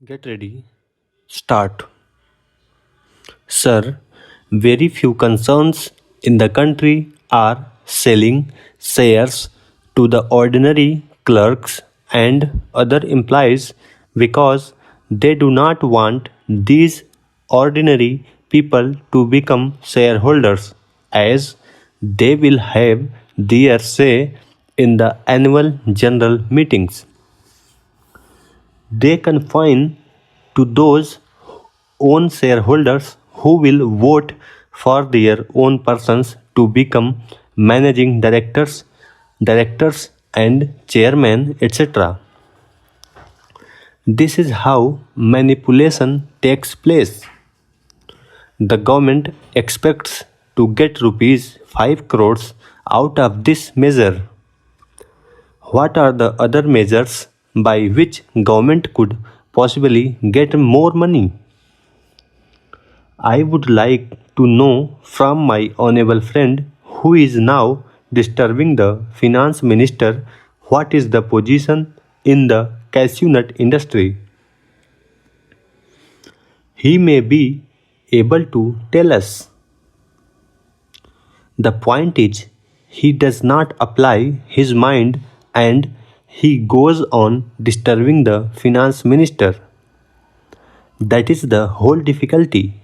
Get ready. Start. Sir, very few concerns in the country are selling shares to the ordinary clerks and other employees because they do not want these ordinary people to become shareholders, as they will have their say in the annual general meetings. They confine to those own shareholders who will vote for their own persons to become managing directors and chairman, etc. This is how manipulation takes place. The government expects to get rupees 5 crores out of this measure. What are the other measures by which government could possibly get more money? I would like to know from my honorable friend who is now disturbing the finance minister what is the position in the cashew nut industry. He may be able to tell us. The point is, he does not apply his mind and he goes on disturbing the finance minister. That is the whole difficulty.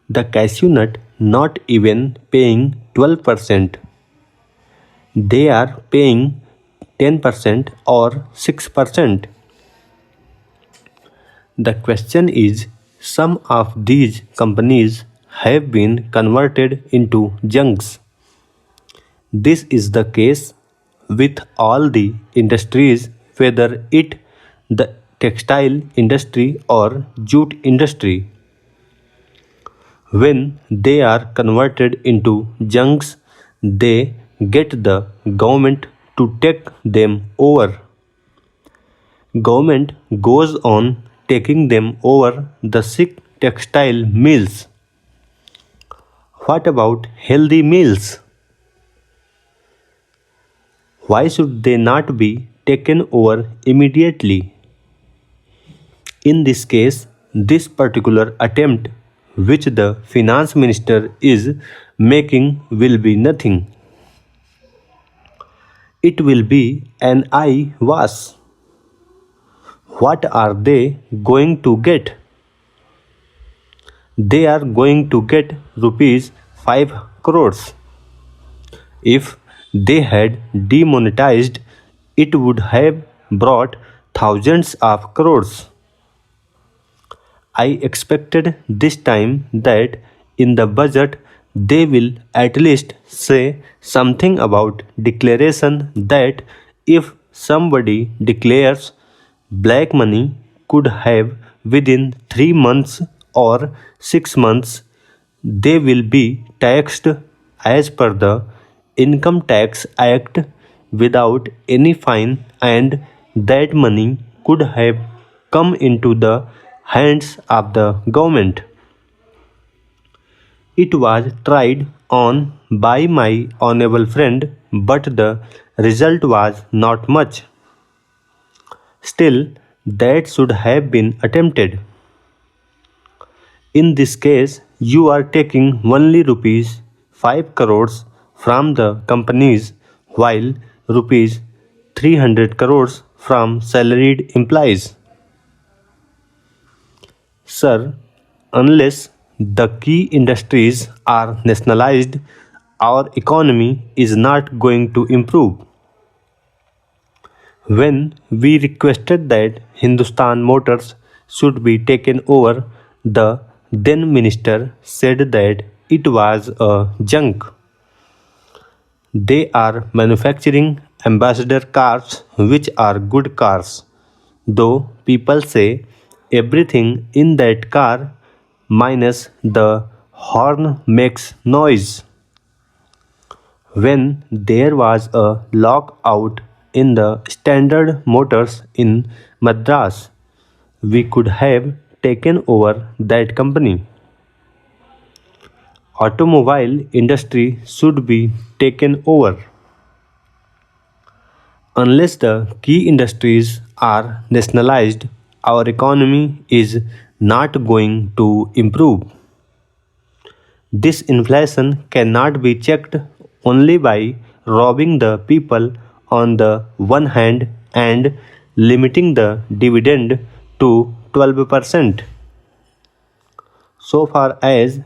The cashew nut not even paying 12%. They are paying 10% or 6%. The question is, some of these companies have been converted into junks. This is the case with all the industries, whether it the textile industry or jute industry. When they are converted into junks, they get the government to take them over. Government goes on taking them over the sick textile mills. What about healthy mills? Why should they not be taken over immediately? In this case, this particular attempt which the finance minister is making will be nothing. It will be an eye wash. What are they going to get? They are going to get rupees 5 crores. If they had demonetized, it would have brought thousands of crores. I expected this time that in the budget they will at least say something about declaration that if somebody declares black money could have within 3 months or 6 months they will be taxed as per the Income Tax Act without any fine, and that money could have come into the hands of the government. It was tried on by my honorable friend, but the result was not much. Still, that should have been attempted. In this case, you are taking only rupees 5 crores from the companies while rupees 300 crores from salaried employees. Sir, unless the key industries are nationalized, our economy is not going to improve. When we requested that Hindustan Motors should be taken over, the then minister said that it was a junk. They are manufacturing ambassador cars, which are good cars, though people say everything in that car minus the horn makes noise. When there was a lockout in the Standard Motors in Madras, we could have taken over that company. Automobile industry should be taken over. Unless the key industries are nationalized, our economy is not going to improve. This inflation cannot be checked only by robbing the people on the one hand and limiting the dividend to 12%. So far as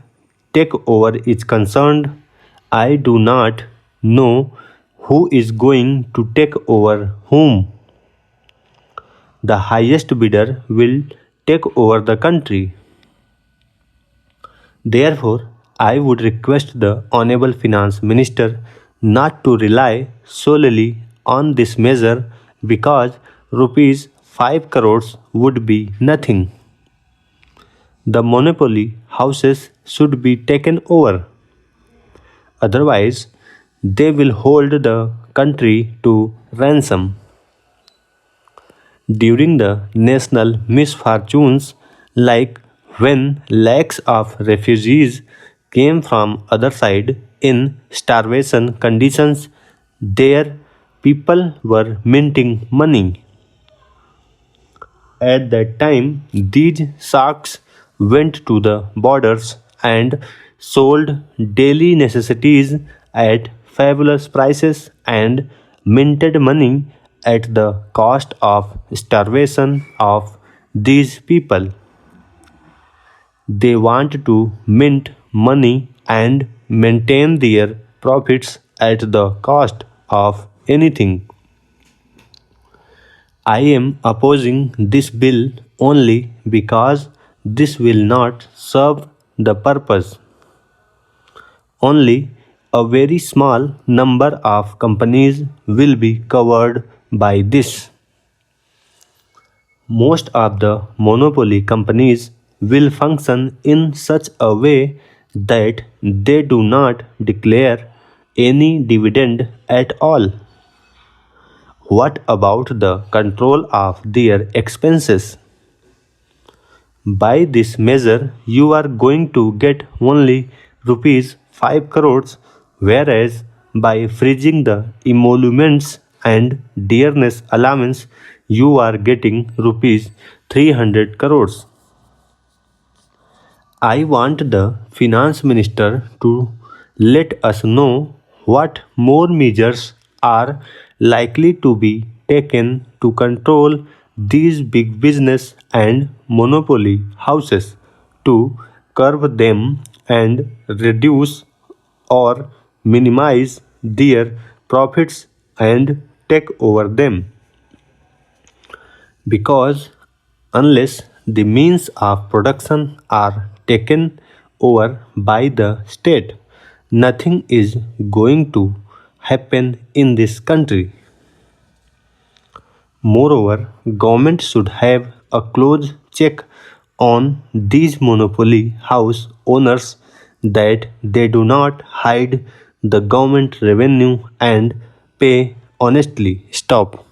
takeover is concerned, I do not know who is going to take over whom. The highest bidder will take over the country. Therefore, I would request the Honorable Finance Minister not to rely solely on this measure because rupees 5 crores would be nothing. The monopoly houses should be taken over. Otherwise, they will hold the country to ransom. During the national misfortunes, like when lakhs of refugees came from other side in starvation conditions, their people were minting money. At that time, these sharks went to the borders and sold daily necessities at fabulous prices and minted money at the cost of starvation of these people. They want to mint money and maintain their profits at the cost of anything. I am opposing this bill only because this will not serve the purpose. Only a very small number of companies will be covered by this. Most of the monopoly companies will function in such a way that they do not declare any dividend at all. What about the control of their expenses? By this measure, you are going to get only rupees 5 crores, whereas by freezing the emoluments and dearness allowance, you are getting rupees 300 crores. I want the finance minister to let us know what more measures are likely to be taken to control these big business and monopoly houses to curb them and reduce or minimize their profits and take over them. Because unless the means of production are taken over by the state, nothing is going to happen in this country. Moreover, government should have a close check on these monopoly house owners that they do not hide the government revenue and pay honestly. Stop.